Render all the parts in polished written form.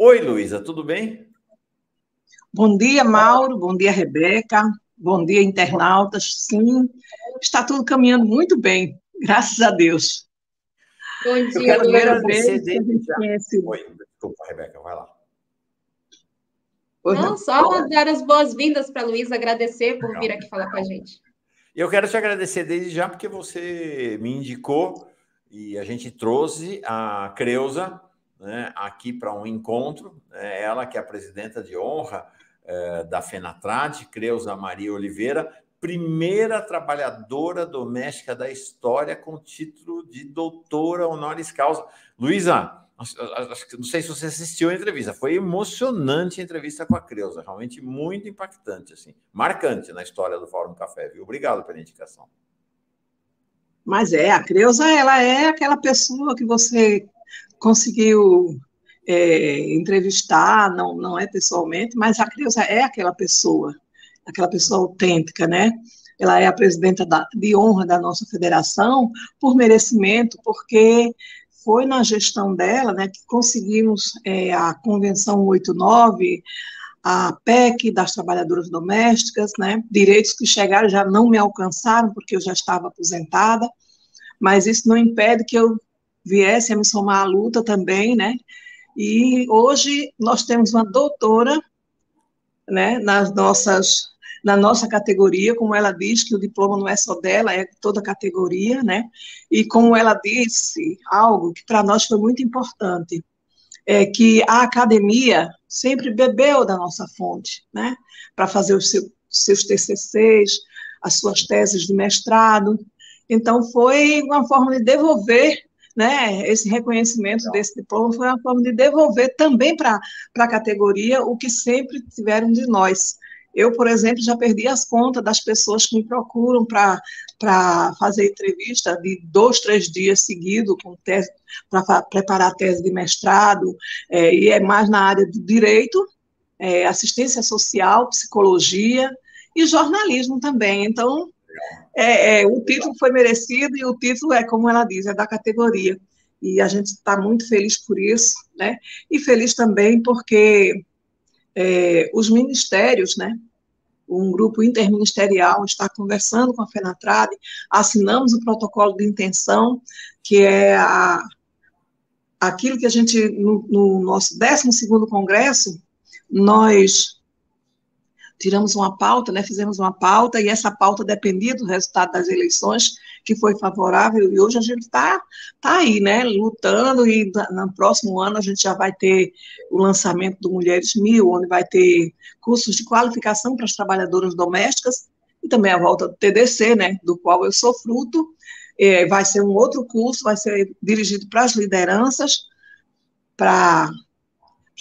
Oi, Luísa, tudo bem? Bom dia, Mauro. Bom dia, Rebeca. Bom dia, internautas. Sim, está tudo caminhando muito bem, graças a Deus. Bom Eu dia, quero te Primeira Luísa. agradecer vez que a desde gente já. conhece. Oi, desculpa, Rebeca, vai lá. Pois Não, não. só dar as boas-vindas para a Luísa, agradecer por vir Legal. aqui falar com a gente. Eu quero te agradecer desde já porque você me indicou e a gente trouxe a Creuza, né, aqui para um encontro. Ela que é a presidenta de honra da FENATRAD, Creuza Maria Oliveira, primeira trabalhadora doméstica da história com título de doutora honoris causa. Luísa, não sei se você assistiu a entrevista, foi emocionante a entrevista com a Creuza, realmente muito impactante, assim, marcante na história do Fórum Café, viu? Obrigado pela indicação. Mas a Creuza, ela é aquela pessoa que você conseguiu entrevistar, não é pessoalmente, mas a Creuza é aquela pessoa autêntica, né? Ela é a presidenta de honra da nossa federação por merecimento, porque foi na gestão dela, né, que conseguimos a Convenção 89, a PEC das trabalhadoras domésticas, né, direitos que chegaram já não me alcançaram, porque eu já estava aposentada, mas isso não impede que eu viesse a me somar à luta também, né, e hoje nós temos uma doutora, né, na nossa categoria, como ela diz, que o diploma não é só dela, é de toda a categoria, né, e como ela disse, algo que para nós foi muito importante, é que a academia sempre bebeu da nossa fonte, né, para fazer os seus TCCs, as suas teses de mestrado. Então, foi uma forma de devolver, né, esse reconhecimento desse diploma, foi uma forma de devolver também para a categoria o que sempre tiveram de nós. Eu, por exemplo, já perdi as contas das pessoas que me procuram para fazer entrevista de 2, 3 dias seguidos, para preparar a tese de mestrado, e é mais na área do direito, assistência social, psicologia e jornalismo também. Então, o título foi merecido e o título é, como ela diz, é da categoria. E a gente está muito feliz por isso, né? E feliz também porque os ministérios, né? Um grupo interministerial está conversando com a FENATRAD, assinamos o protocolo de intenção, que é aquilo que a gente, no nosso 12º congresso, nós tiramos uma pauta, né, fizemos uma pauta, e essa pauta dependia do resultado das eleições, que foi favorável, e hoje a gente está aí, né, lutando, e no próximo ano a gente já vai ter o lançamento do Mulheres 1000, onde vai ter cursos de qualificação para as trabalhadoras domésticas, e também a volta do TDC, né, do qual eu sou fruto. Vai ser um outro curso, vai ser dirigido para as lideranças, para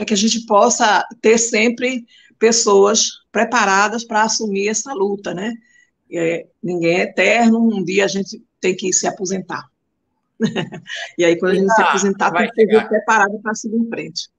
que a gente possa ter sempre pessoas preparadas para assumir essa luta, né? Ninguém é eterno, um dia a gente tem que se aposentar. E aí, quando a gente se aposentar, tem que ser preparado para seguir em frente.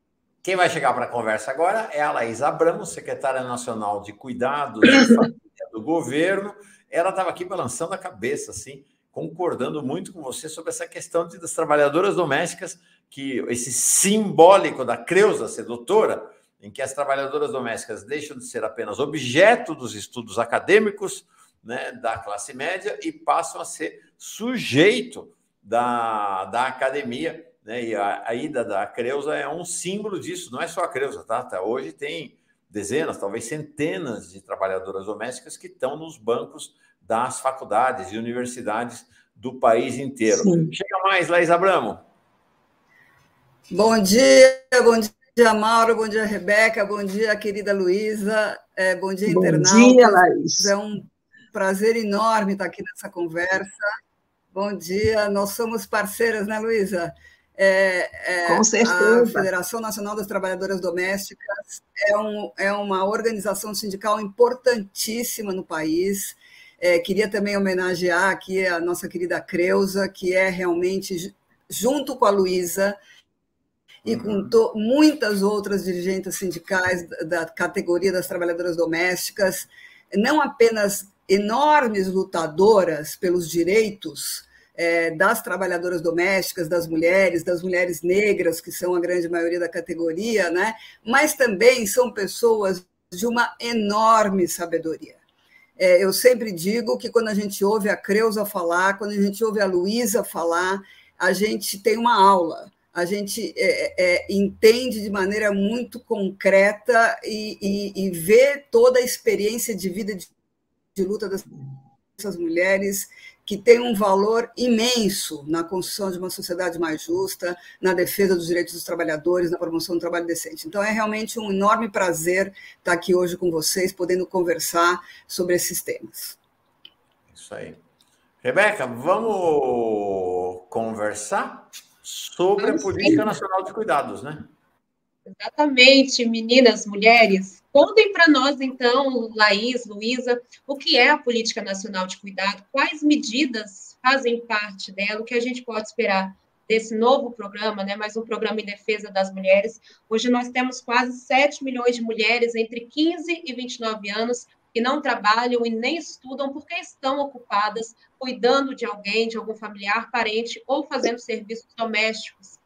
Quem vai chegar para a conversa agora é a Laís Abramo, secretária nacional de Cuidados e Família do governo. Ela estava aqui balançando a cabeça, assim, concordando muito com você sobre essa questão das trabalhadoras domésticas, que esse simbólico da Creuza ser doutora, em que as trabalhadoras domésticas deixam de ser apenas objeto dos estudos acadêmicos, né, da classe média e passam a ser sujeito da academia, né? E a ida da Creuza é um símbolo disso, não é só a Creuza, tá? Hoje tem dezenas, talvez centenas de trabalhadoras domésticas que estão nos bancos das faculdades e universidades do país inteiro. Sim. Chega mais, Laís Abramo. Bom dia, Mauro, bom dia, Rebeca, bom dia, querida Luísa, bom dia, internautas. Bom dia, Laís. É um prazer enorme estar aqui nessa conversa. Bom dia, nós somos parceiras, né, Luísa? Com certeza. A Federação Nacional das Trabalhadoras Domésticas é uma organização sindical importantíssima no país. Queria também homenagear aqui a nossa querida Creuza, que é realmente, junto com a Luísa, e com muitas outras dirigentes sindicais da categoria das trabalhadoras domésticas, não apenas enormes lutadoras pelos direitos das trabalhadoras domésticas, das mulheres negras, que são a grande maioria da categoria, né? Mas também são pessoas de uma enorme sabedoria. Eu sempre digo que quando a gente ouve a Creuza falar, quando a gente ouve a Luísa falar, a gente tem uma aula, a gente entende de maneira muito concreta e vê toda a experiência de vida, de luta dessas mulheres, que tem um valor imenso na construção de uma sociedade mais justa, na defesa dos direitos dos trabalhadores, na promoção do trabalho decente. Então, é realmente um enorme prazer estar aqui hoje com vocês, podendo conversar sobre esses temas. Isso aí. Rebeca, vamos conversar sobre a Política Nacional de Cuidados, né? Exatamente, meninas, mulheres. Contem para nós, então, Laís, Luísa, o que é a Política Nacional de Cuidado, quais medidas fazem parte dela, o que a gente pode esperar desse novo programa, né? Mais um programa em defesa das mulheres. Hoje nós temos quase 7 milhões de mulheres entre 15 e 29 anos que não trabalham e nem estudam porque estão ocupadas cuidando de alguém, de algum familiar, parente ou fazendo serviços domésticos.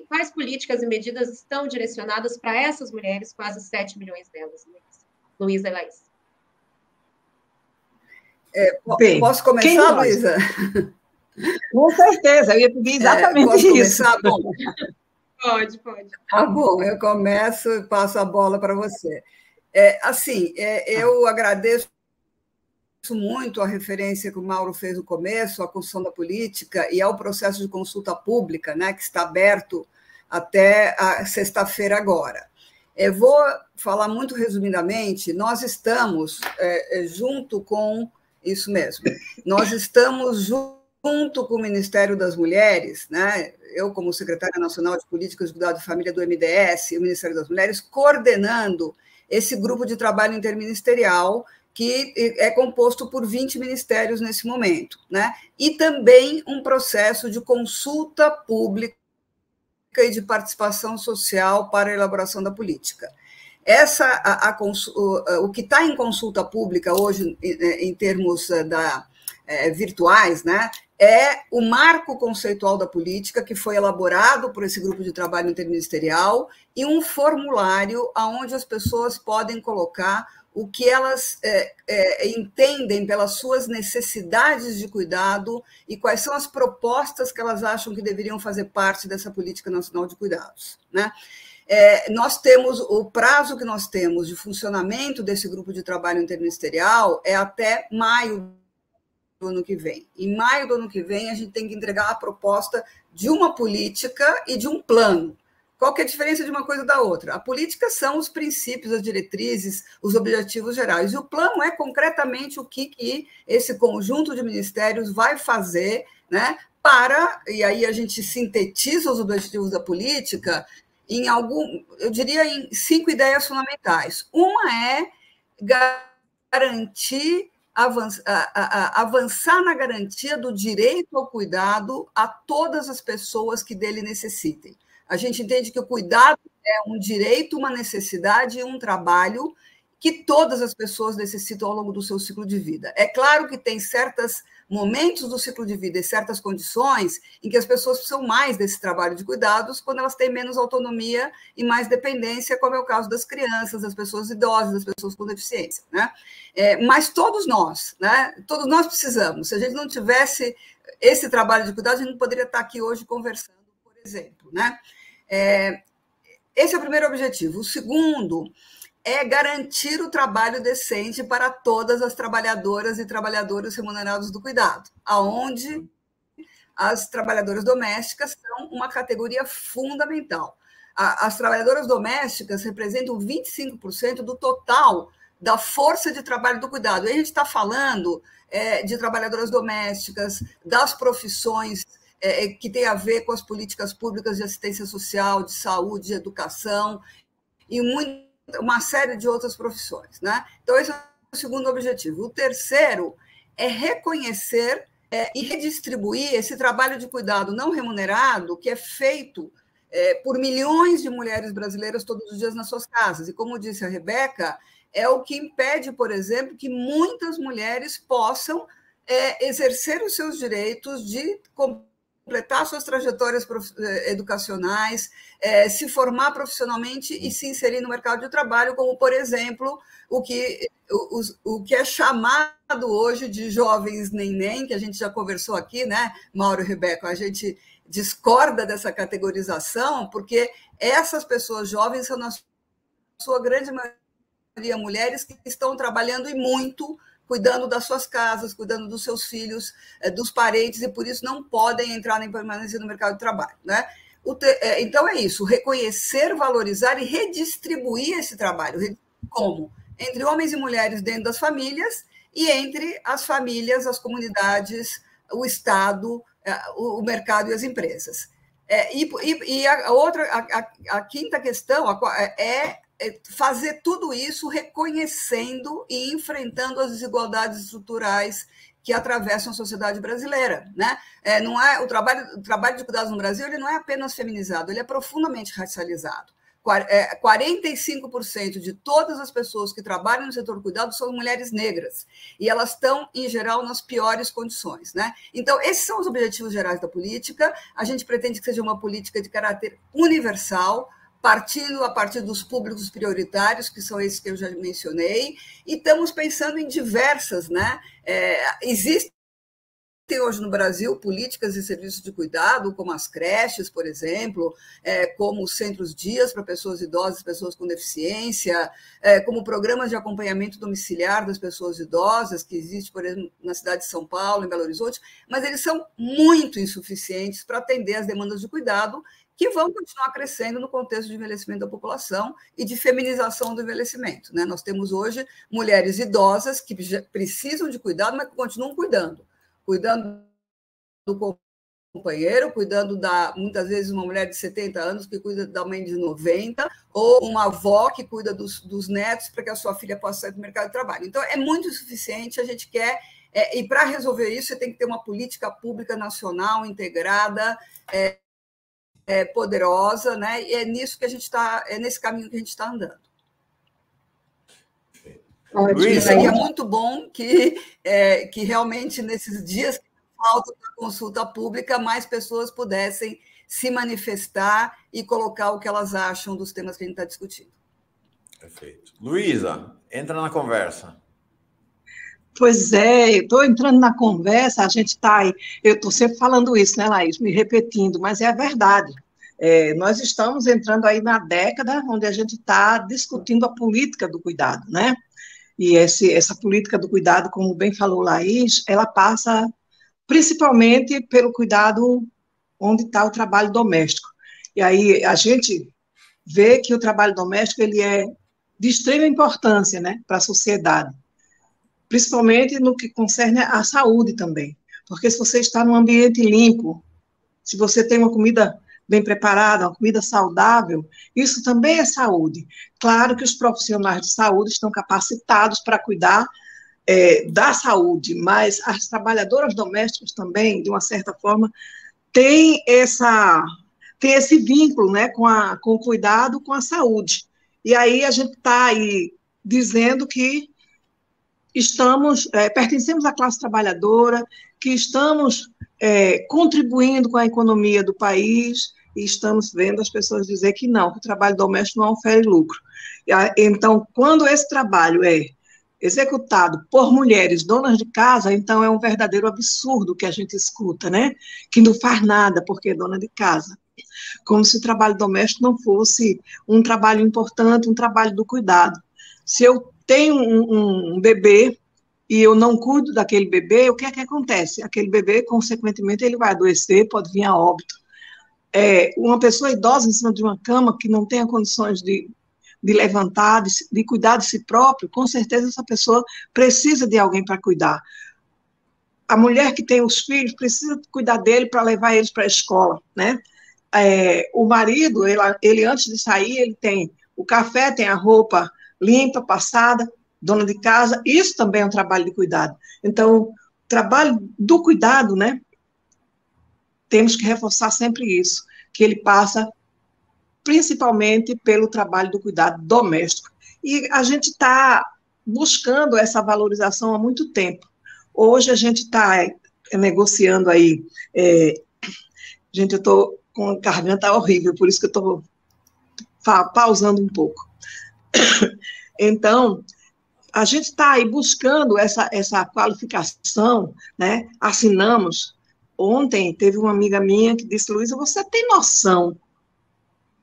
Quais políticas e medidas estão direcionadas para essas mulheres, quase 7 milhões delas, Luísa e Laís? Posso começar, Luísa? Com certeza, eu ia pedir exatamente posso isso. Começar? Bom, pode. Tá bom, eu começo e passo a bola para você. Eu agradeço muito a referência que o Mauro fez no começo, à construção da política e ao processo de consulta pública, né, que está aberto até a sexta-feira agora. Eu vou falar muito resumidamente, nós estamos junto com isso mesmo, nós estamos junto com o Ministério das Mulheres, né, eu como secretária nacional de Políticas de Cuidado de Família do MDS, e o Ministério das Mulheres, coordenando esse grupo de trabalho interministerial que é composto por 20 ministérios nesse momento, né? E também um processo de consulta pública e de participação social para a elaboração da política. O que está em consulta pública hoje, em termos virtuais, né, é o marco conceitual da política, que foi elaborado por esse grupo de trabalho interministerial, e um formulário onde as pessoas podem colocar o que elas entendem pelas suas necessidades de cuidado e quais são as propostas que elas acham que deveriam fazer parte dessa Política Nacional de Cuidados, né? Nós temos, o prazo que nós temos de funcionamento desse grupo de trabalho interministerial é até maio do ano que vem. Em maio do ano que vem, a gente tem que entregar a proposta de uma política e de um plano. Qual que é a diferença de uma coisa da outra? A política são os princípios, as diretrizes, os objetivos gerais. E o plano é concretamente o que esse conjunto de ministérios vai fazer, né, e aí a gente sintetiza os objetivos da política eu diria, em 5 ideias fundamentais. Uma é garantir, avançar na garantia do direito ao cuidado a todas as pessoas que dele necessitem. A gente entende que o cuidado é um direito, uma necessidade e um trabalho que todas as pessoas necessitam ao longo do seu ciclo de vida. É claro que tem certos momentos do ciclo de vida e certas condições em que as pessoas precisam mais desse trabalho de cuidados quando elas têm menos autonomia e mais dependência, como é o caso das crianças, das pessoas idosas, das pessoas com deficiência, né? Mas todos nós precisamos. Se a gente não tivesse esse trabalho de cuidado, a gente não poderia estar aqui hoje conversando, por exemplo, né? Esse é o primeiro objetivo. O segundo é garantir o trabalho decente para todas as trabalhadoras e trabalhadores remunerados do cuidado, aonde as trabalhadoras domésticas são uma categoria fundamental. As trabalhadoras domésticas representam 25% do total da força de trabalho do cuidado. E a gente está falando de trabalhadoras domésticas, das profissões que tem a ver com as políticas públicas de assistência social, de saúde, de educação, e uma série de outras profissões, né? Então, esse é o segundo objetivo. O terceiro é reconhecer e redistribuir esse trabalho de cuidado não remunerado que é feito por milhões de mulheres brasileiras todos os dias nas suas casas. E, como disse a Rebeca, é o que impede, por exemplo, que muitas mulheres possam exercer os seus direitos de completar suas trajetórias educacionais, se formar profissionalmente e se inserir no mercado de trabalho, como, por exemplo, o que é chamado hoje de jovens neném, que a gente já conversou aqui, né, Mauro e Rebeca, a gente discorda dessa categorização, porque essas pessoas jovens são, na sua grande maioria, mulheres que estão trabalhando e muito, cuidando das suas casas, cuidando dos seus filhos, dos parentes, e por isso não podem entrar nem permanecer no mercado de trabalho, né? Então é isso, reconhecer, valorizar e redistribuir esse trabalho. Como? Entre homens e mulheres dentro das famílias e entre as famílias, as comunidades, o Estado, o mercado e as empresas. A quinta questão é fazer tudo isso reconhecendo e enfrentando as desigualdades estruturais que atravessam a sociedade brasileira, né? Não é, o trabalho de cuidados no Brasil, ele não é apenas feminizado, ele é profundamente racializado. 45% de todas as pessoas que trabalham no setor do cuidado são mulheres negras, e elas estão, em geral, nas piores condições, né? Então, esses são os objetivos gerais da política. A gente pretende que seja uma política de caráter universal, a partir dos públicos prioritários, que são esses que eu já mencionei, e estamos pensando em diversas, né? Existem hoje no Brasil políticas e serviços de cuidado, como as creches, por exemplo, como os centros-dias para pessoas idosas, pessoas com deficiência, como programas de acompanhamento domiciliar das pessoas idosas, que existe, por exemplo, na cidade de São Paulo, em Belo Horizonte, mas eles são muito insuficientes para atender às demandas de cuidado, que vão continuar crescendo no contexto de envelhecimento da população e de feminização do envelhecimento, né? Nós temos hoje mulheres idosas que precisam de cuidado, mas que continuam cuidando do companheiro, muitas vezes uma mulher de 70 anos que cuida da mãe de 90, ou uma avó que cuida dos netos para que a sua filha possa sair do mercado de trabalho. Então, é muito insuficiente, a gente quer, e para resolver isso, você tem que ter uma política pública nacional integrada, poderosa, né? E é nisso que a gente está, nesse caminho que a gente está andando. Seria muito bom que realmente, nesses dias que faltam da consulta pública, mais pessoas pudessem se manifestar e colocar o que elas acham dos temas que a gente está discutindo. Perfeito. Luísa, entra na conversa. Pois é, estou entrando na conversa, a gente está aí, eu estou sempre falando isso, né, Laís, me repetindo, mas é a verdade. Nós estamos entrando aí na década onde a gente está discutindo a política do cuidado, né? E essa política do cuidado, como bem falou Laís, ela passa principalmente pelo cuidado onde está o trabalho doméstico. E aí a gente vê que o trabalho doméstico ele é de extrema importância, né, para a sociedade, principalmente no que concerne à saúde também, porque se você está num ambiente limpo, se você tem uma comida bem preparada, uma comida saudável, isso também é saúde. Claro que os profissionais de saúde estão capacitados para cuidar da saúde, mas as trabalhadoras domésticas também, de uma certa forma, têm esse vínculo, né, com o cuidado com a saúde. E aí a gente está aí dizendo que pertencemos à classe trabalhadora, que estamos contribuindo com a economia do país, e estamos vendo as pessoas dizer que não, que o trabalho doméstico não ofere lucro. Então, quando esse trabalho é executado por mulheres donas de casa, então é um verdadeiro absurdo que a gente escuta, né? Que não faz nada porque é dona de casa. Como se o trabalho doméstico não fosse um trabalho importante, um trabalho do cuidado. Se eu tenho um bebê e eu não cuido daquele bebê, o que é que acontece? Aquele bebê, consequentemente, ele vai adoecer, pode vir a óbito. Uma pessoa idosa em cima de uma cama que não tenha condições de levantar, de cuidar de si próprio, com certeza essa pessoa precisa de alguém para cuidar. A mulher que tem os filhos precisa cuidar dele para levar eles para a escola, né? O marido, ele antes de sair, ele tem o café, tem a roupa limpa, passada, dona de casa, isso também é um trabalho de cuidado. Então, o trabalho do cuidado, né, temos que reforçar sempre isso, que ele passa principalmente pelo trabalho do cuidado doméstico. E a gente está buscando essa valorização há muito tempo. Hoje a gente está negociando aí, gente, eu estou com a garganta horrível, por isso que eu estou pausando um pouco. Então, a gente está aí buscando essa qualificação, né? Assinamos. Ontem teve uma amiga minha que disse: Luísa, você tem noção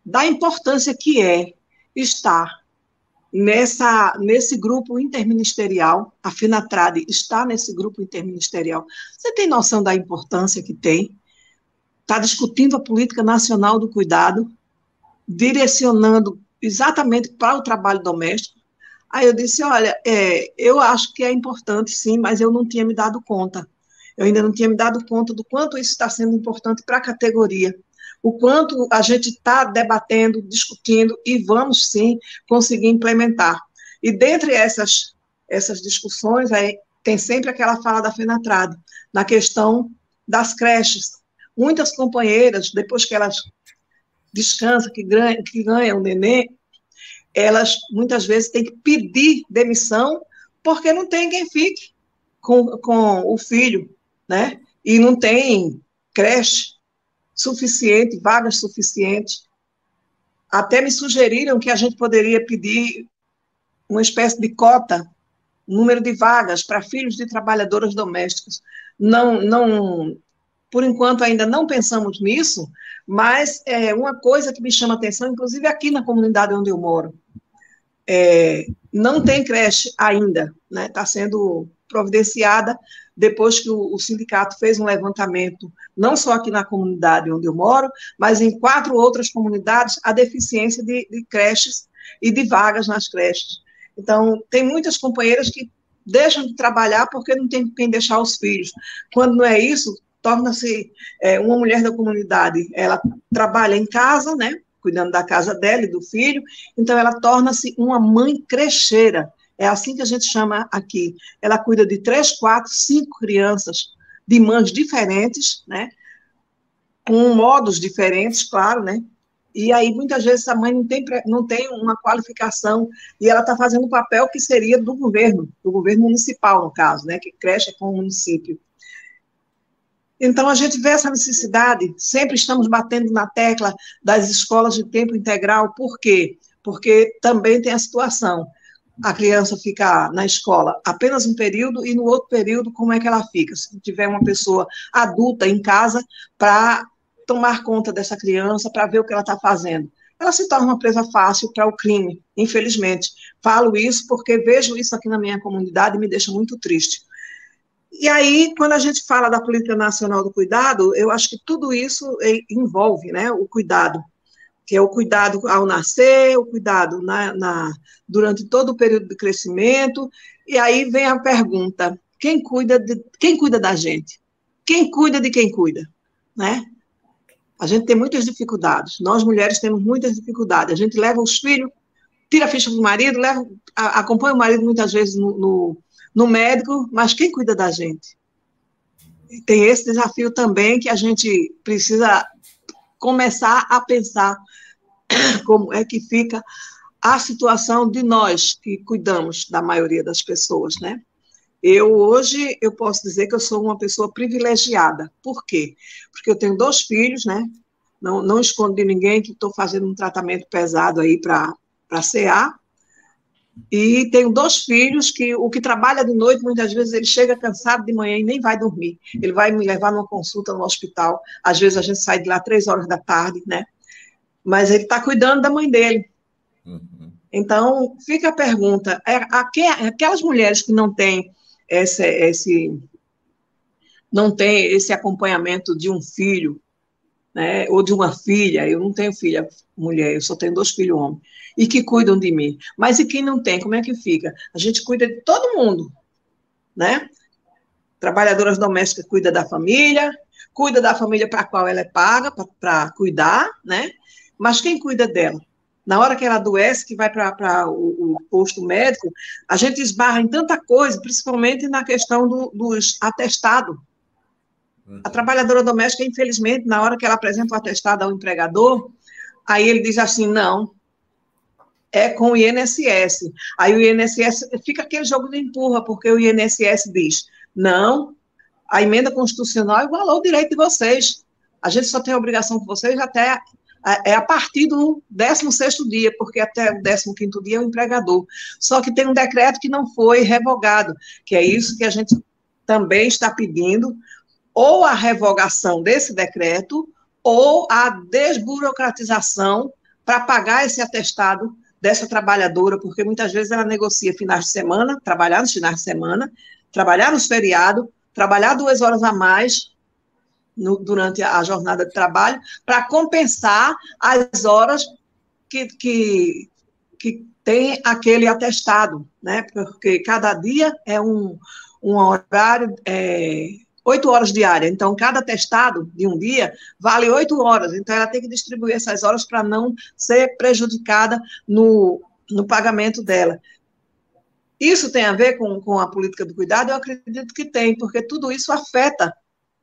da importância que é estar nesse grupo interministerial? A FENATRAD está nesse grupo interministerial. Você tem noção da importância que tem? Está discutindo a política nacional do cuidado, direcionando exatamente para o trabalho doméstico. Aí eu disse: olha, eu acho que é importante, sim, mas eu não tinha me dado conta. Eu ainda não tinha me dado conta do quanto isso está sendo importante para a categoria, o quanto a gente está debatendo, discutindo, e vamos, sim, conseguir implementar. E dentre essas discussões, aí, tem sempre aquela fala da FENATRAD, na questão das creches. Muitas companheiras, depois que elas descansam, que ganham o neném, elas muitas vezes têm que pedir demissão porque não tem quem fique com o filho, né? E não tem creche suficiente, vagas suficientes. Até me sugeriram que a gente poderia pedir uma espécie de cota, número de vagas para filhos de trabalhadoras domésticas. Não, por enquanto ainda não pensamos nisso, mas é uma coisa que me chama a atenção, inclusive aqui na comunidade onde eu moro. Não tem creche ainda, né? Está sendo providenciada depois que o sindicato fez um levantamento, não só aqui na comunidade onde eu moro, mas em 4 outras comunidades, a deficiência de creches e de vagas nas creches. Então, tem muitas companheiras que deixam de trabalhar porque não tem quem deixar os filhos. Quando não é isso, torna-se uma mulher da comunidade, ela trabalha em casa, né, cuidando da casa dela e do filho, então ela torna-se uma mãe crecheira. É assim que a gente chama aqui. Ela cuida de 3, 4, 5 crianças de mães diferentes, né? Com modos diferentes, claro, né? E aí, muitas vezes, a mãe não tem uma qualificação e ela está fazendo o papel que seria do governo municipal, no caso, né? Que creche com o município. Então, a gente vê essa necessidade, sempre estamos batendo na tecla das escolas de tempo integral. Por quê? Porque também tem a situação, a criança fica na escola apenas um período e no outro período como é que ela fica? Se tiver uma pessoa adulta em casa para tomar conta dessa criança, para ver o que ela está fazendo, ela se torna uma presa fácil para o crime, infelizmente. Falo isso porque vejo isso aqui na minha comunidade e me deixa muito triste. E aí, quando a gente fala da Política Nacional do Cuidado, eu acho que tudo isso envolve, né, o cuidado, que é o cuidado ao nascer, o cuidado durante todo o período de crescimento, e aí vem a pergunta: quem cuida da gente? Quem cuida de quem cuida? Né? A gente tem muitas dificuldades, nós mulheres temos muitas dificuldades, a gente leva os filhos, tira a ficha do marido, acompanha o marido muitas vezes no médico, mas quem cuida da gente? Tem esse desafio também que a gente precisa começar a pensar como é que fica a situação de nós que cuidamos da maioria das pessoas, né? Hoje, eu posso dizer que eu sou uma pessoa privilegiada. Por quê? Porque eu tenho 2 filhos, né? Não escondo de ninguém que estou fazendo um tratamento pesado aí para CA, e tenho 2 filhos que o que trabalha de noite, muitas vezes ele chega cansado de manhã e nem vai dormir. Ele vai me levar numa consulta no hospital, às vezes a gente sai de lá 3 horas da tarde, né? Mas ele está cuidando da mãe dele. Uhum. Então, fica a pergunta, aquelas mulheres que não têm não tem esse acompanhamento de um filho, né, ou de uma filha, eu não tenho filha mulher, eu só tenho 2 filhos homens, e que cuidam de mim. Mas e quem não tem, como é que fica? A gente cuida de todo mundo, né? Trabalhadoras domésticas cuida da família para a qual ela é paga, para cuidar, né? Mas quem cuida dela? Na hora que ela adoece, que vai para o posto médico, a gente esbarra em tanta coisa, principalmente na questão dos atestados. A trabalhadora doméstica, infelizmente, na hora que ela apresenta o atestado ao empregador, aí ele diz assim: não, é com o INSS. Aí o INSS fica aquele jogo de empurra, porque o INSS diz: Não, a emenda constitucional igualou o direito de vocês. A gente só tem a obrigação com vocês até a partir do 16º dia, porque até o 15º dia é o empregador. Só que tem um decreto que não foi revogado, que é isso que a gente também está pedindo, ou a revogação desse decreto, ou a desburocratização para pagar esse atestado dessa trabalhadora, porque muitas vezes ela negocia finais de semana, trabalhar nos finais de semana, trabalhar nos feriados, trabalhar 2 horas a mais durante a jornada de trabalho, para compensar as horas que tem aquele atestado, né? Porque cada dia é um horário, 8 horas diárias, então cada atestado de um dia vale 8 horas, então ela tem que distribuir essas horas para não ser prejudicada no pagamento dela. Isso tem a ver com a política do cuidado? Eu acredito que tem, porque tudo isso afeta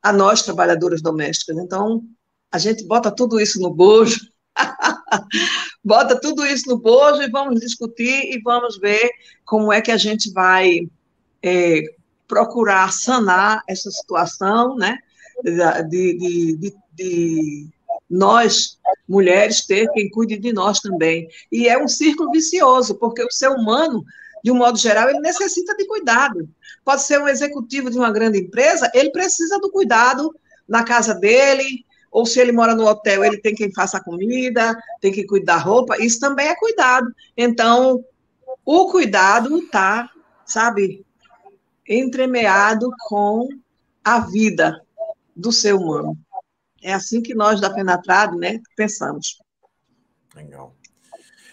a nós, trabalhadoras domésticas. Então, a gente bota tudo isso no bojo, bota tudo isso no bojo e vamos discutir e vamos ver como é que a gente vai procurar sanar essa situação, né, de nós, mulheres, ter quem cuide de nós também. E é um círculo vicioso, porque o ser humano, de um modo geral, ele necessita de cuidado. Pode ser um executivo de uma grande empresa, ele precisa do cuidado na casa dele, ou se ele mora no hotel, ele tem quem faça a comida, tem que cuidar da roupa, isso também é cuidado. Então, o cuidado está, sabe, entremeado com a vida do ser humano. É assim que nós, da FENATRAD, né, pensamos. Legal.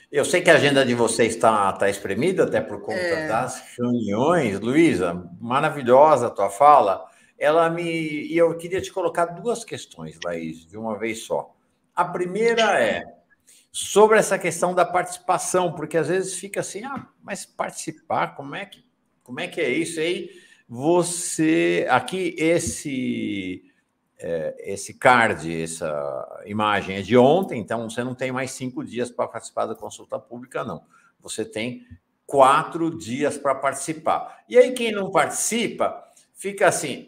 Eu sei que a agenda de vocês está espremida, até por conta das reuniões. Luísa, maravilhosa a tua fala. E eu queria te colocar 2 questões, Laís, de uma vez só. A primeira é sobre essa questão da participação, porque às vezes fica assim, mas participar, como é que é isso? E aí aqui esse card, essa imagem é de ontem, então você não tem mais 5 dias para participar da consulta pública, não. Você tem 4 dias para participar. E aí quem não participa fica assim,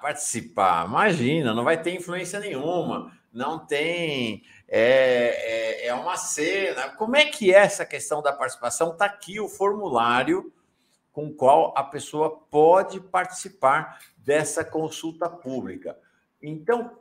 participar, imagina, não vai ter influência nenhuma, não tem, é uma cena. Como é que é essa questão da participação? Está aqui o formulário com o qual a pessoa pode participar dessa consulta pública. Então,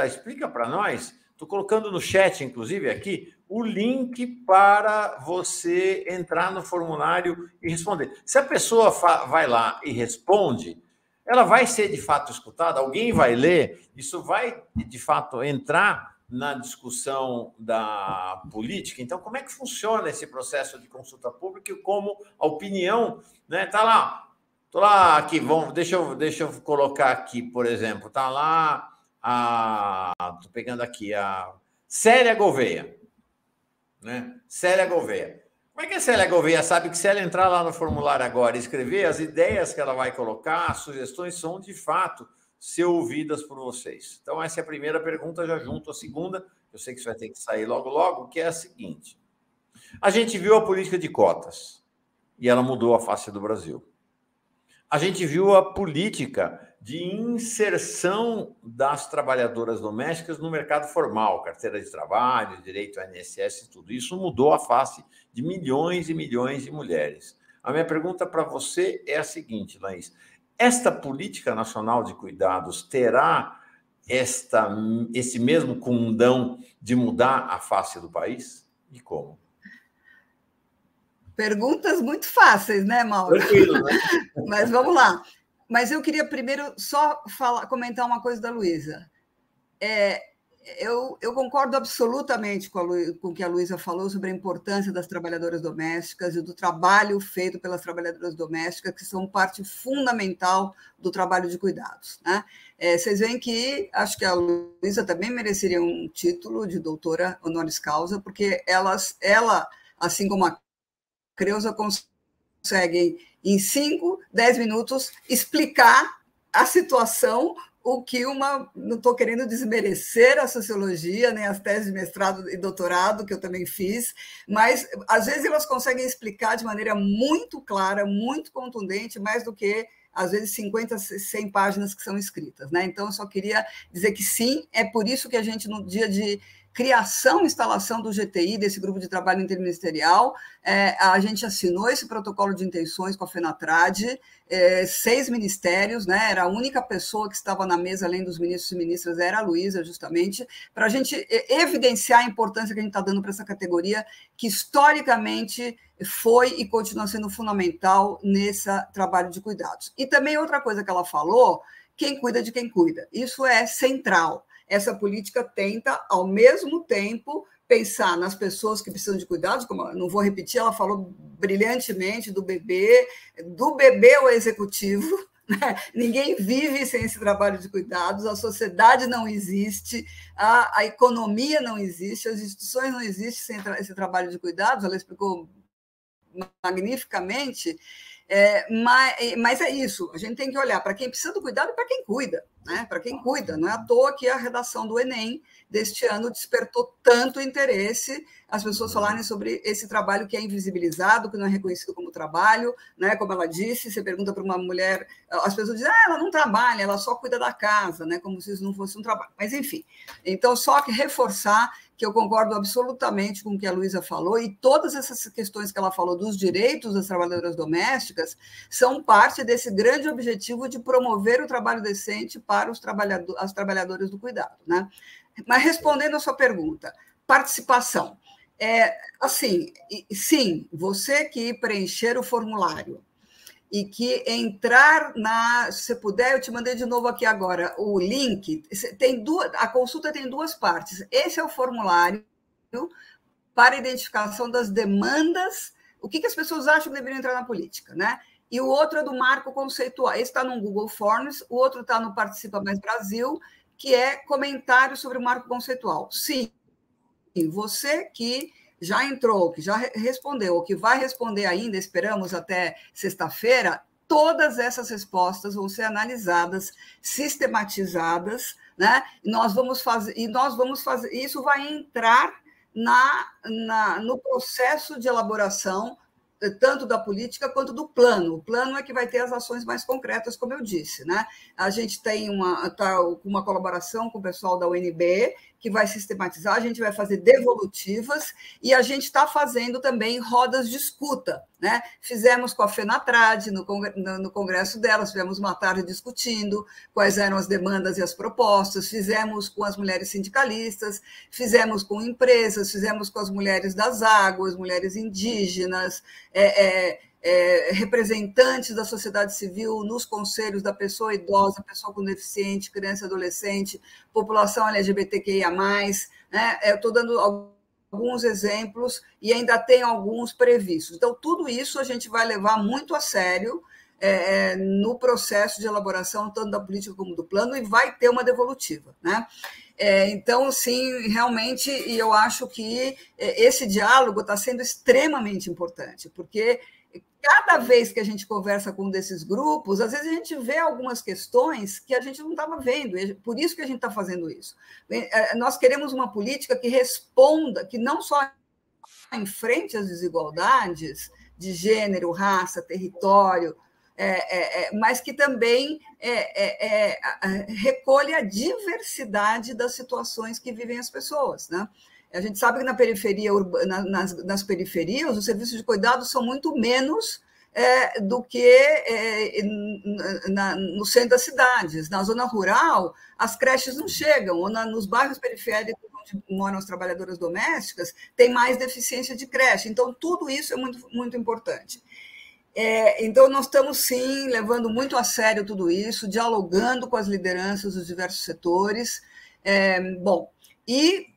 explica para nós, estou colocando no chat, inclusive, aqui, o link para você entrar no formulário e responder. Se a pessoa vai lá e responde, ela vai ser, de fato, escutada, alguém vai ler, isso vai, de fato, entrar na discussão da política. Então, como é que funciona esse processo de consulta pública e como a opinião, né? Está lá. Estou lá aqui, deixa eu colocar aqui, por exemplo, está lá estou pegando aqui a Célia Gouveia, né? Célia Gouveia. Como é que a Célia Gouveia sabe que se ela entrar lá no formulário agora e escrever, as ideias que ela vai colocar, as sugestões são, de fato, ser ouvidas por vocês? Então, essa é a primeira pergunta, já junto a segunda, eu sei que você vai ter que sair logo, que é a seguinte. A gente viu a política de cotas e ela mudou a face do Brasil. A gente viu a política de inserção das trabalhadoras domésticas no mercado formal, carteira de trabalho, direito ao INSS, tudo isso mudou a face de milhões e milhões de mulheres. A minha pergunta para você é a seguinte, Laís. Esta política nacional de cuidados terá esse mesmo condão de mudar a face do país? E como? Perguntas muito fáceis, né, Mauro? Tranquilo, né? Mas vamos lá. Mas eu queria primeiro só comentar uma coisa da Luísa. Eu concordo absolutamente com o que a Luísa falou sobre a importância das trabalhadoras domésticas e do trabalho feito pelas trabalhadoras domésticas, que são parte fundamental do trabalho de cuidados, né? Vocês veem que acho que a Luísa também mereceria um título de doutora honoris causa, porque ela, assim como a Creuza, conseguem, em 5, 10 minutos, explicar a situação, o que não estou querendo desmerecer a sociologia, nem as teses de mestrado e doutorado, que eu também fiz, mas, às vezes, elas conseguem explicar de maneira muito clara, muito contundente, mais do que às vezes 50, 100 páginas que são escritas, né? Então, eu só queria dizer que sim, é por isso que a gente, no dia de criação e instalação do GTI, desse grupo de trabalho interministerial, a gente assinou esse protocolo de intenções com a FENATRAD, 6 ministérios, né? Era a única pessoa que estava na mesa, além dos ministros e ministras, era a Luísa, justamente, para a gente evidenciar a importância que a gente está dando para essa categoria, que historicamente foi e continua sendo fundamental nesse trabalho de cuidados. E também outra coisa que ela falou, quem cuida de quem cuida. Isso é central. Essa política tenta, ao mesmo tempo, pensar nas pessoas que precisam de cuidados, como eu não vou repetir, ela falou brilhantemente do bebê ao executivo, né? Ninguém vive sem esse trabalho de cuidados, a sociedade não existe, a economia não existe, as instituições não existem sem esse trabalho de cuidados, ela explicou magnificamente, mas é isso, a gente tem que olhar para quem precisa do cuidado e para quem cuida, né? Para quem cuida. Não é à toa que a redação do Enem deste ano despertou tanto interesse, as pessoas falarem sobre esse trabalho que é invisibilizado, que não é reconhecido como trabalho, né? Como ela disse, você pergunta para uma mulher, as pessoas dizem, ela não trabalha, ela só cuida da casa, né? Como se isso não fosse um trabalho. Mas, enfim, então, só que reforçar que eu concordo absolutamente com o que a Luísa falou, e todas essas questões que ela falou dos direitos das trabalhadoras domésticas são parte desse grande objetivo de promover o trabalho decente para as trabalhadoras do cuidado, né? Mas respondendo a sua pergunta, participação. Assim, sim, você que preencher o formulário e que entrar se você puder, eu te mandei de novo aqui agora o link, a consulta tem 2 partes. Esse é o formulário para identificação das demandas, o que as pessoas acham que deveriam entrar na política, né? E o outro é do marco conceitual. Esse está no Google Forms, o outro está no Participa Mais Brasil, que é comentário sobre o marco conceitual. Sim, você que já entrou, que já respondeu, ou que vai responder ainda, esperamos até sexta-feira, todas essas respostas vão ser analisadas, sistematizadas, né? Nós vamos fazer, isso vai entrar no processo de elaboração tanto da política quanto do plano. O plano é que vai ter as ações mais concretas, como eu disse, né? A gente tem uma colaboração com o pessoal da UNB, que vai sistematizar, a gente vai fazer devolutivas, e a gente está fazendo também rodas de escuta, né? Fizemos com a FENATRAD, no congresso delas, tivemos uma tarde discutindo quais eram as demandas e as propostas, fizemos com as mulheres sindicalistas, fizemos com empresas, fizemos com as mulheres das águas, mulheres indígenas, representantes da sociedade civil nos conselhos da pessoa idosa, pessoa com deficiente, criança e adolescente, população LGBTQIA+, né? Eu estou dando alguns exemplos e ainda tem alguns previstos. Então, tudo isso a gente vai levar muito a sério no processo de elaboração tanto da política como do plano, e vai ter uma devolutiva, né? Então, sim, realmente, e eu acho que esse diálogo está sendo extremamente importante, porque cada vez que a gente conversa com um desses grupos, às vezes a gente vê algumas questões que a gente não estava vendo, por isso que a gente está fazendo isso. Nós queremos uma política que responda, que não só enfrente as desigualdades de gênero, raça, território, mas que também recolha a diversidade das situações que vivem as pessoas, né? A gente sabe que na periferia, nas periferias, os serviços de cuidado são muito menos do que no centro das cidades. Na zona rural, as creches não chegam, ou nos bairros periféricos onde moram as trabalhadoras domésticas, tem mais deficiência de creche. Então, tudo isso é muito, muito importante. Então, nós estamos, sim, levando muito a sério tudo isso, dialogando com as lideranças dos diversos setores. E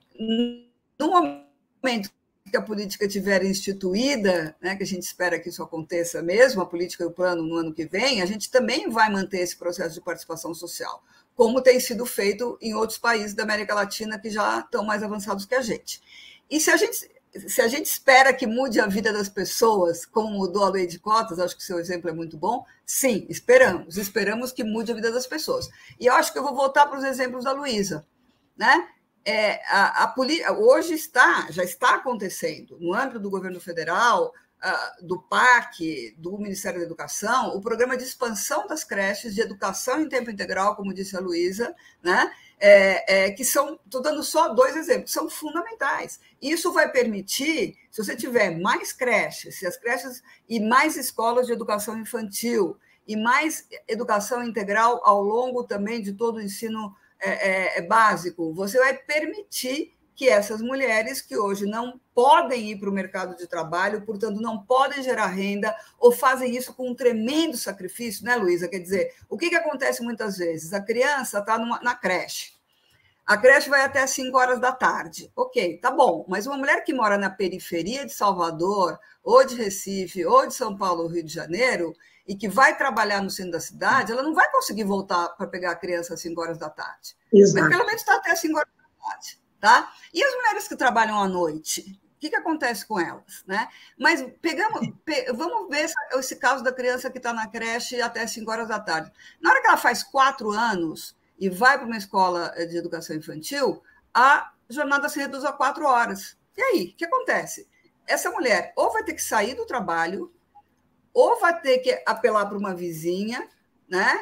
no momento que a política estiver instituída, né, que a gente espera que isso aconteça mesmo, a política e o plano no ano que vem, a gente também vai manter esse processo de participação social, como tem sido feito em outros países da América Latina que já estão mais avançados que a gente. E se a gente espera que mude a vida das pessoas, como mudou a lei de cotas, acho que o seu exemplo é muito bom, sim, esperamos que mude a vida das pessoas. E eu acho que eu vou voltar para os exemplos da Luísa, né? Hoje já está acontecendo, no âmbito do governo federal, do PAC, do Ministério da Educação, o programa de expansão das creches de educação em tempo integral, como disse a Luísa, né? Que são, estou dando só 2 exemplos, são fundamentais. Isso vai permitir, se você tiver mais creches, se as creches e mais escolas de educação infantil e mais educação integral ao longo também de todo o ensino básico, você vai permitir que essas mulheres que hoje não podem ir para o mercado de trabalho, portanto, não podem gerar renda, ou fazem isso com um tremendo sacrifício, né, Luísa? Quer dizer, o que acontece muitas vezes? A criança está na creche. A creche vai até às 5 horas da tarde. Ok, tá bom, mas uma mulher que mora na periferia de Salvador, ou de Recife, ou de São Paulo, ou Rio de Janeiro, e que vai trabalhar no centro da cidade, ela não vai conseguir voltar para pegar a criança às 5 horas da tarde. Exato. Mas pelo menos está até às 5 horas da tarde. Tá? E as mulheres que trabalham à noite, o que acontece com elas? Né? Mas vamos ver esse caso da criança que está na creche até 5 horas da tarde. Na hora que ela faz 4 anos e vai para uma escola de educação infantil, a jornada se reduz a 4 horas. E aí, o que acontece? Essa mulher ou vai ter que sair do trabalho, ou vai ter que apelar para uma vizinha, né?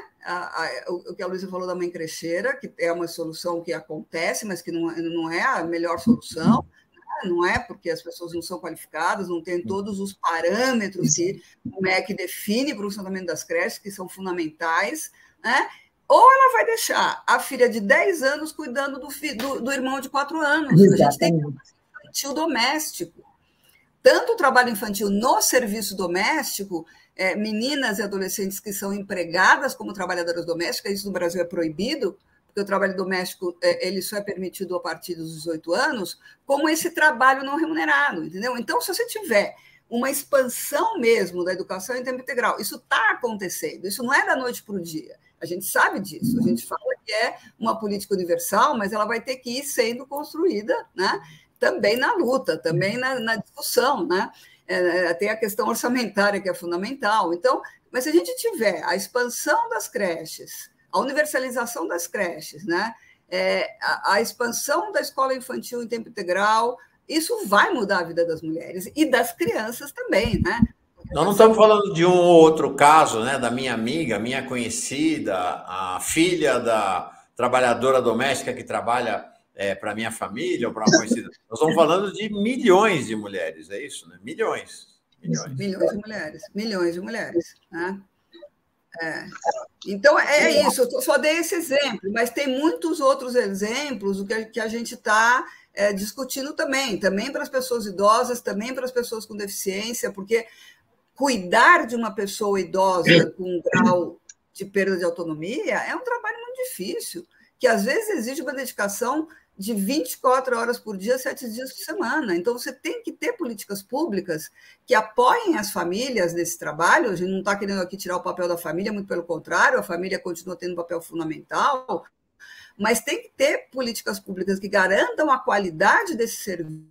O que a Luísa falou da mãe crecheira, que é uma solução que acontece, mas que não é a melhor solução, né? Não é porque as pessoas não são qualificadas, não têm todos os parâmetros que o MEC define para o funcionamento das creches, que são fundamentais, né? Ou ela vai deixar a filha de 10 anos cuidando do irmão de 4 anos. Exatamente. A gente tem trabalho infantil doméstico. Tanto o trabalho infantil no serviço doméstico, meninas e adolescentes que são empregadas como trabalhadoras domésticas, isso no Brasil é proibido, porque o trabalho doméstico ele só é permitido a partir dos 18 anos, como esse trabalho não remunerado, entendeu? Então, se você tiver uma expansão mesmo da educação em tempo integral, isso está acontecendo, isso não é da noite para o dia, a gente sabe disso, a gente fala que é uma política universal, mas ela vai ter que ir sendo construída, né? Também na luta, também na discussão, né? Tem a questão orçamentária, que é fundamental. Então, mas se a gente tiver a expansão das creches, a universalização das creches, né? A expansão da escola infantil em tempo integral, isso vai mudar a vida das mulheres e das crianças também, né? Nós não estamos falando de um ou outro caso, né? Da minha amiga, minha conhecida, a filha da trabalhadora doméstica que trabalha para a minha família ou para uma conhecida. Nós estamos falando de milhões de mulheres, é isso, né? Milhões de mulheres. Né? Então, isso, eu só dei esse exemplo, mas tem muitos outros exemplos que a gente está discutindo também para as pessoas idosas, também para as pessoas com deficiência, porque cuidar de uma pessoa idosa com um grau de perda de autonomia é um trabalho muito difícil, que às vezes exige uma dedicação de 24 horas por dia, 7 dias por semana. Então, você tem que ter políticas públicas que apoiem as famílias nesse trabalho. A gente não está querendo aqui tirar o papel da família, muito pelo contrário, a família continua tendo um papel fundamental, mas tem que ter políticas públicas que garantam a qualidade desse serviço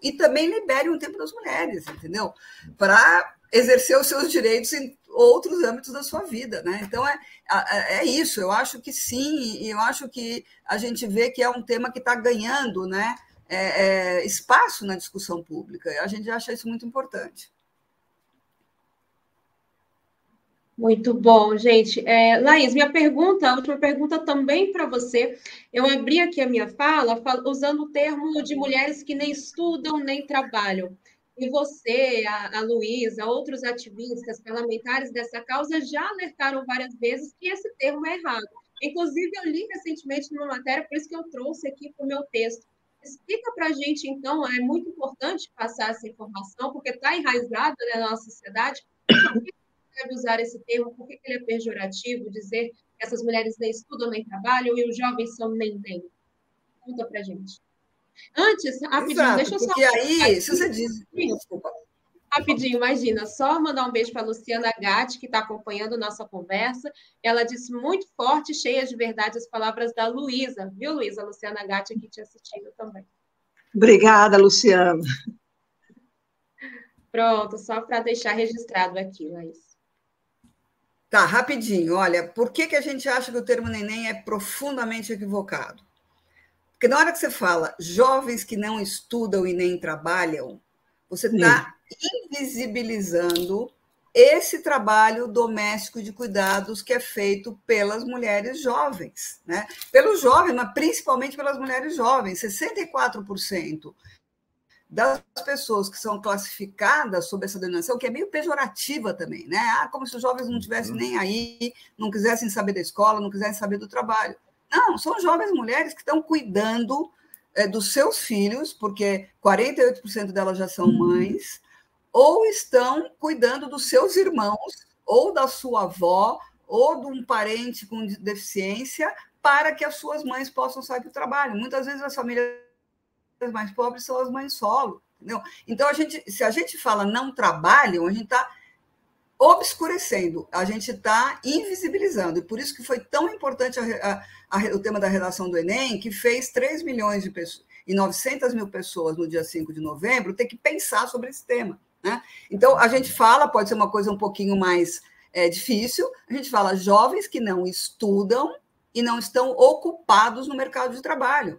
e também liberem o tempo das mulheres, entendeu? Para exercer os seus direitos em outros âmbitos da sua vida, né? Então, é isso, eu acho que sim, e eu acho que a gente vê que é um tema que está ganhando, né, espaço na discussão pública, a gente acha isso muito importante. Muito bom, gente. Laís, a última pergunta também para você. Eu abri aqui a minha fala usando o termo de mulheres que nem estudam nem trabalham. E você, a Luísa, outros ativistas parlamentares dessa causa já alertaram várias vezes que esse termo é errado. Inclusive, eu li recentemente numa matéria, por isso que eu trouxe aqui para o meu texto. Explica para a gente, então, é muito importante passar essa informação, porque está enraizado na nossa sociedade. Por que deve usar esse termo? Por que ele é pejorativo? Dizer que essas mulheres nem estudam, nem trabalham e os jovens são nem. Conta para a gente. Antes, rapidinho, exato, deixa eu só... Porque aí, se você diz... Desculpa. Rapidinho, imagina, só mandar um beijo para a Luciana Gatti, que está acompanhando nossa conversa. Ela disse muito forte, cheia de verdade, as palavras da Luísa. Viu, Luísa? A Luciana Gatti aqui te assistindo também. Obrigada, Luciana. Pronto, só para deixar registrado aqui, Laís. Tá, rapidinho. Olha, por que a gente acha que o termo neném é profundamente equivocado? Porque na hora que você fala jovens que não estudam e nem trabalham, Você está invisibilizando esse trabalho doméstico de cuidados que é feito pelas mulheres jovens, né? Pelos jovens, mas principalmente pelas mulheres jovens. 64% das pessoas que são classificadas sob essa denominação, que é meio pejorativa também, né? Como se os jovens não estivessem nem aí, não quisessem saber da escola, não quisessem saber do trabalho. Não, são jovens mulheres que estão cuidando dos seus filhos, porque 48% delas já são mães, ou estão cuidando dos seus irmãos, ou da sua avó, ou de um parente com deficiência, para que as suas mães possam sair para o trabalho. Muitas vezes as famílias mais pobres são as mães solo, entendeu? Então, se a gente fala não trabalham, a gente está obscurecendo, a gente está invisibilizando. E por isso que foi tão importante o tema da redação do Enem, que fez 3 milhões de pessoas e 900 mil pessoas no dia 5 de novembro ter que pensar sobre esse tema, né? Então, a gente fala, pode ser uma coisa um pouquinho mais difícil, a gente fala jovens que não estudam e não estão ocupados no mercado de trabalho.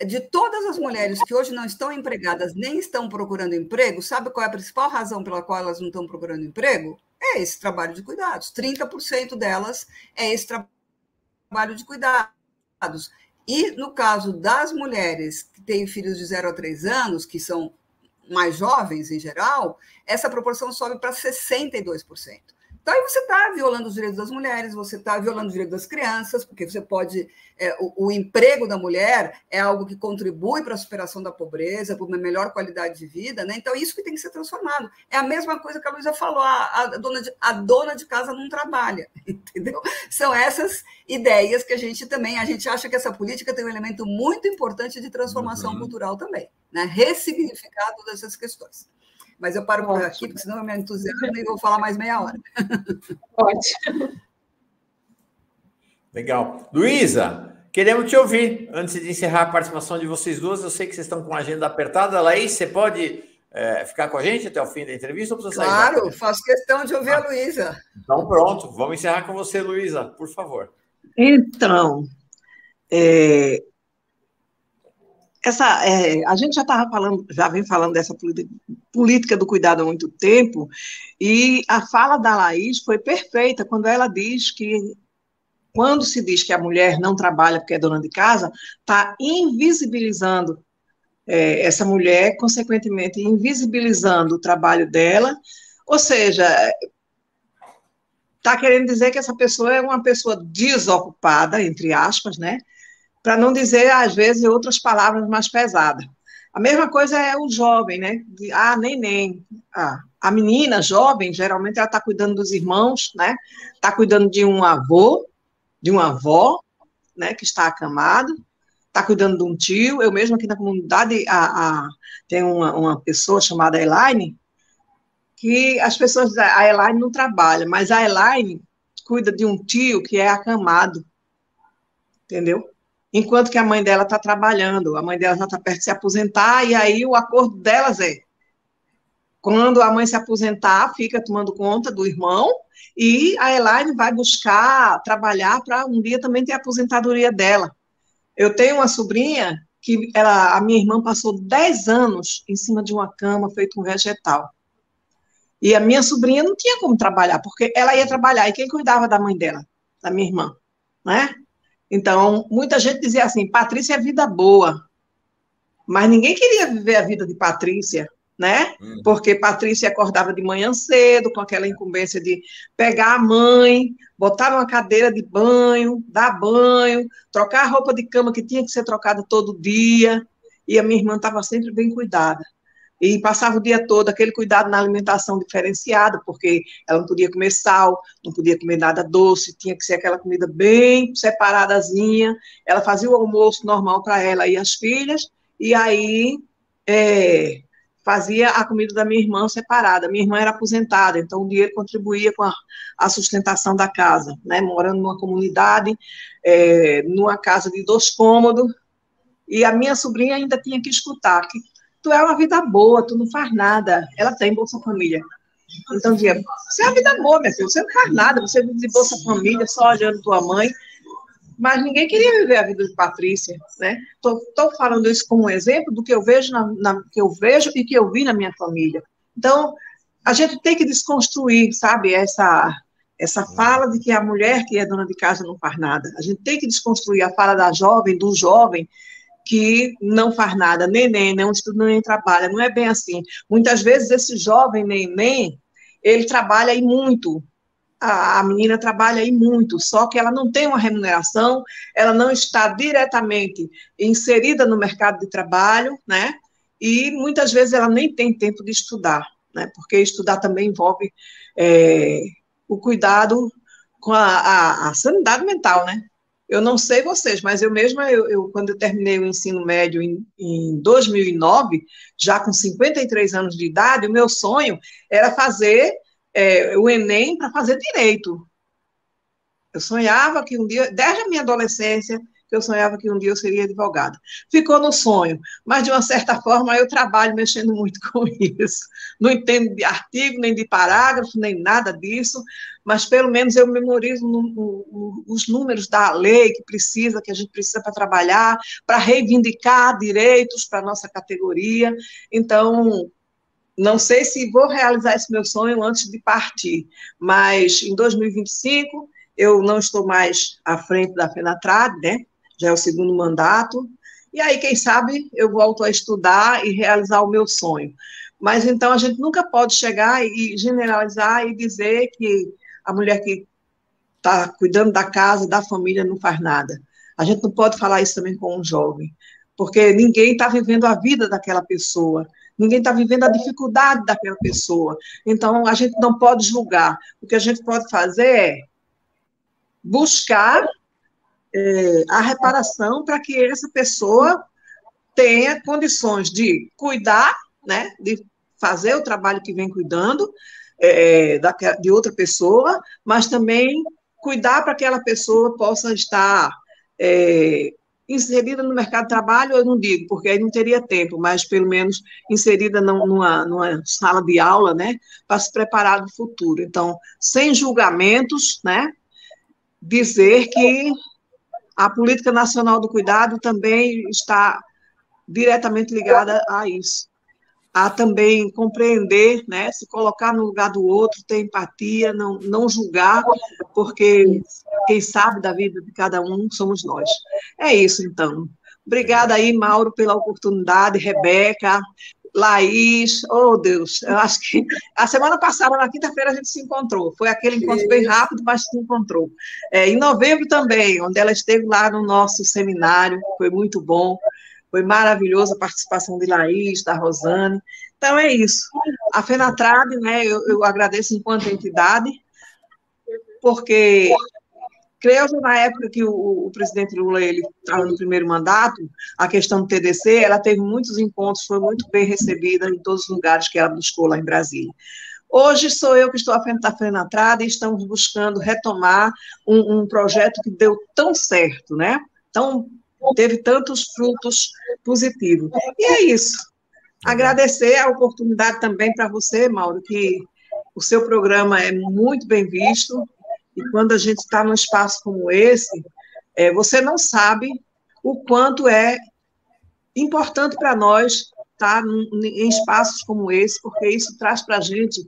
De todas as mulheres que hoje não estão empregadas nem estão procurando emprego, sabe qual é a principal razão pela qual elas não estão procurando emprego? É esse trabalho de cuidados. 30% delas é esse trabalho de cuidados. E no caso das mulheres que têm filhos de 0 a 3 anos, que são mais jovens em geral, essa proporção sobe para 62%. Então, aí você está violando os direitos das mulheres, você está violando os direitos das crianças, porque você pode... o emprego da mulher é algo que contribui para a superação da pobreza, para uma melhor qualidade de vida, né? Então, isso que tem que ser transformado. É a mesma coisa que a Luísa falou, a dona de casa não trabalha, entendeu? São essas ideias que a gente acha que essa política tem um elemento muito importante de transformação cultural também, né? Ressignificar todas essas questões. Mas eu paro por aqui, porque senão eu me entusiasmo e vou falar mais meia hora. Ótimo. Legal. Luísa, queremos te ouvir. Antes de encerrar a participação de vocês duas, eu sei que vocês estão com a agenda apertada. Laís, você pode ficar com a gente até o fim da entrevista ou precisa sair? Claro, faço questão de ouvir a Luísa. Então, pronto. Vamos encerrar com você, Luísa, por favor. Então, a gente já vem falando dessa política do cuidado há muito tempo, e a fala da Laís foi perfeita quando ela diz que, quando se diz que a mulher não trabalha porque é dona de casa, está invisibilizando essa mulher, consequentemente invisibilizando o trabalho dela, ou seja, está querendo dizer que essa pessoa é uma pessoa desocupada, entre aspas, né? Para não dizer, às vezes, outras palavras mais pesadas. A mesma coisa é o jovem, né? Neném. A menina jovem, geralmente, ela está cuidando dos irmãos, né? Está cuidando de um avô, de uma avó, né? Que está acamado, está cuidando de um tio. Eu mesmo aqui na comunidade tem uma pessoa chamada Elaine, que as pessoas dizem, a Elaine não trabalha, mas a Elaine cuida de um tio que é acamado, entendeu? Enquanto que a mãe dela está trabalhando, a mãe dela já está perto de se aposentar, e aí o acordo delas quando a mãe se aposentar, fica tomando conta do irmão, e a Elaine vai buscar trabalhar para um dia também ter a aposentadoria dela. Eu tenho uma sobrinha que a minha irmã passou 10 anos em cima de uma cama feita um vegetal. E a minha sobrinha não tinha como trabalhar, porque ela ia trabalhar, e quem cuidava da mãe dela? Da minha irmã, né? Então, muita gente dizia assim, Patrícia é vida boa, mas ninguém queria viver a vida de Patrícia, né? Porque Patrícia acordava de manhã cedo, com aquela incumbência de pegar a mãe, botar numa cadeira de banho, dar banho, trocar a roupa de cama que tinha que ser trocada todo dia, e a minha irmã estava sempre bem cuidada. E passava o dia todo aquele cuidado na alimentação diferenciada, porque ela não podia comer sal, não podia comer nada doce, tinha que ser aquela comida bem separadazinha. Ela fazia o almoço normal para ela e as filhas, e aí fazia a comida da minha irmã separada. Minha irmã era aposentada, então o dinheiro contribuía com a sustentação da casa, né? Morando numa comunidade, numa casa de 2 cômodos, e a minha sobrinha ainda tinha que escutar que tu é uma vida boa, tu não faz nada. Ela tem Bolsa Família. Então, dizia, você é uma vida boa, minha filha, você não faz nada, você vive de Bolsa Família, só olhando tua mãe. mas ninguém queria viver a vida de Patrícia, né? Estou falando isso como um exemplo do que eu vejo, que eu vejo e que eu vi na minha família. Então, a gente tem que desconstruir, sabe, essa fala de que a mulher que é dona de casa não faz nada. A gente tem que desconstruir a fala da jovem, do jovem, que não faz nada, nem estuda, nem trabalha. Não é bem assim. Muitas vezes esse jovem neném, ele trabalha e muito. A menina trabalha aí muito, só que ela não tem uma remuneração, ela não está diretamente inserida no mercado de trabalho, né? E muitas vezes ela nem tem tempo de estudar, né? Porque estudar também envolve o cuidado com a sanidade mental, né? Eu não sei vocês, mas eu mesma, quando eu terminei o ensino médio em 2009, já com 53 anos de idade, o meu sonho era fazer o Enem para fazer direito. Eu sonhava que um dia, desde a minha adolescência, que eu sonhava que um dia eu seria advogada. Ficou no sonho, mas de uma certa forma eu trabalho mexendo muito com isso. Não entendo de artigo, nem de parágrafo, nem nada disso, mas pelo menos eu memorizo os números da lei que a gente precisa para trabalhar, para reivindicar direitos para a nossa categoria. Então, não sei se vou realizar esse meu sonho antes de partir, mas em 2025 eu não estou mais à frente da FENATRAD, né? Já é o segundo mandato, e aí, quem sabe, eu volto a estudar e realizar o meu sonho. Mas, então, a gente nunca pode chegar e generalizar e dizer que a mulher que está cuidando da casa, da família, não faz nada. A gente não pode falar isso também com um jovem, porque ninguém está vivendo a vida daquela pessoa, ninguém está vivendo a dificuldade daquela pessoa. Então, a gente não pode julgar. O que a gente pode fazer é buscar a reparação para que essa pessoa tenha condições de cuidar, né, de fazer o trabalho que vem cuidando de outra pessoa, mas também cuidar para que aquela pessoa possa estar inserida no mercado de trabalho, eu não digo, porque aí não teria tempo, mas pelo menos inserida numa sala de aula, né, para se preparar no futuro. Então, sem julgamentos, né, dizer que a Política Nacional do Cuidado também está diretamente ligada a isso, a também compreender, né, se colocar no lugar do outro, ter empatia, não julgar, porque quem sabe da vida de cada um somos nós. É isso, então. Obrigada aí, Mauro, pela oportunidade, Rebeca, Laís, oh Deus, eu acho que a semana passada, na quinta-feira, a gente se encontrou, foi aquele encontro bem rápido, mas se encontrou. Em novembro também, onde ela esteve lá no nosso seminário, foi muito bom, foi maravilhosa a participação de Laís, da Rosane. Então, é isso. A FENATRAD, né, eu agradeço enquanto entidade, porque Creuza, na época que o presidente Lula estava no primeiro mandato, a questão do TDC, ela teve muitos encontros, foi muito bem recebida em todos os lugares que ela buscou lá em Brasília. Hoje sou eu que estou à frente da FENATRAD e estamos buscando retomar um projeto que deu tão certo, né? Teve tantos frutos positivos. E é isso. Agradecer a oportunidade também para você, Mauro, que o seu programa é muito bem visto, e quando a gente está num espaço como esse, você não sabe o quanto é importante para nós estar em espaços como esse, porque isso traz para a gente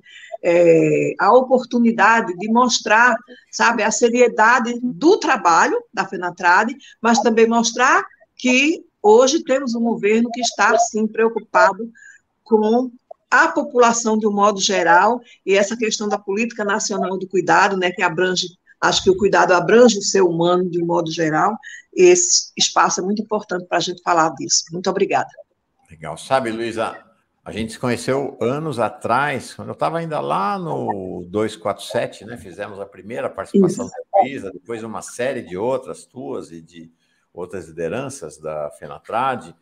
a oportunidade de mostrar, sabe, a seriedade do trabalho da FENATRAD, mas também mostrar que hoje temos um governo que está, sim, preocupado com a população de um modo geral, e essa questão da Política Nacional do Cuidado, né, que abrange, acho que o cuidado abrange o ser humano de um modo geral, e esse espaço é muito importante para a gente falar disso. Muito obrigada. Legal. Sabe, Luísa, a gente se conheceu anos atrás, quando eu estava ainda lá no 247, né, fizemos a primeira participação da Luísa, depois uma série de outras tuas e de outras lideranças da FENATRAD,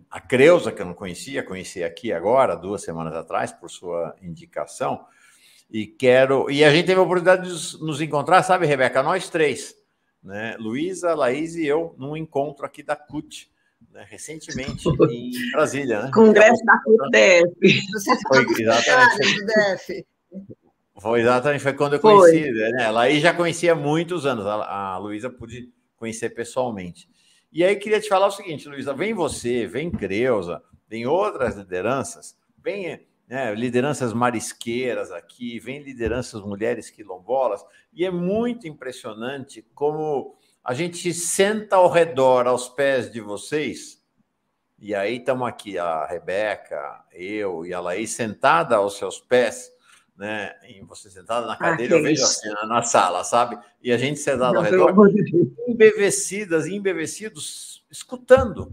a Creuza, que eu não conhecia, conheci aqui agora, 2 semanas atrás, por sua indicação, e a gente teve a oportunidade de nos encontrar, sabe, Rebeca, nós 3, né, Luísa, Laís e eu, num encontro aqui da CUT, né, recentemente em Brasília, né? Congresso da CUT-DF. Foi, exatamente. Do DF. Foi exatamente, foi quando eu conheci, né? Ela aí já conhecia há muitos anos, a Luísa pude conhecer pessoalmente. E aí queria te falar o seguinte, Luísa, vem você, vem Creuza, vem outras lideranças, vem, né, lideranças marisqueiras aqui, vem lideranças mulheres quilombolas, e é muito impressionante como a gente senta ao redor, aos pés de vocês, e aí estamos aqui, a Rebeca, eu e a Laís, sentada aos seus pés, né? E você sentada na cadeira, eu vejo assim, na sala, sabe? E a gente sentada ao redor, embevecidas e embevecidos, escutando,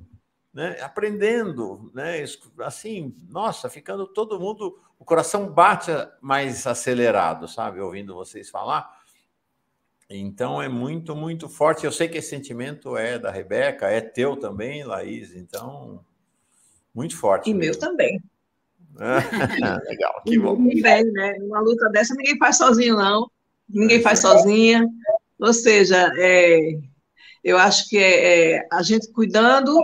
né? Aprendendo, né? Assim, nossa, ficando todo mundo, o coração bate mais acelerado, sabe? Ouvindo vocês falar. Então, é muito, muito forte. Eu sei que esse sentimento é da Rebeca, é teu também, Laís. Então, muito forte. E mesmo. Meu também. Legal, que bom. Bem, né? Uma luta dessa ninguém faz sozinho, não. Ninguém faz sozinha. Ou seja, eu acho que a gente cuidando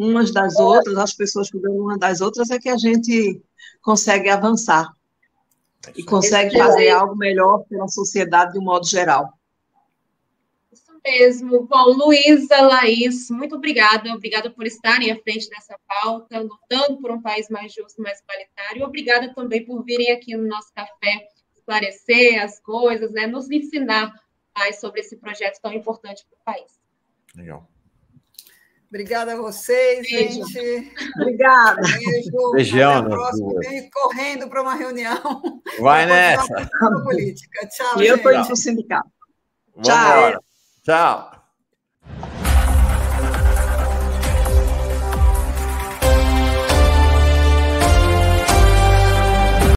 umas das outras, as pessoas cuidando umas das outras, é que a gente consegue avançar. E consegue fazer algo melhor pela sociedade de um modo geral. Mesmo. Bom, Luísa, Laís, muito obrigada. Obrigada por estarem à frente dessa pauta, lutando por um país mais justo, mais igualitário. Obrigada também por virem aqui no nosso café esclarecer as coisas, né, nos ensinar mais sobre esse projeto tão importante para o país. Legal. Obrigada a vocês, Beijo. gente. Obrigada. Beijo. Beijão. Até a próxima. Vem correndo para uma reunião. Vai nessa. Política. Tchau, E eu estou gente. indo para o sindicato. Tchau. Tchau.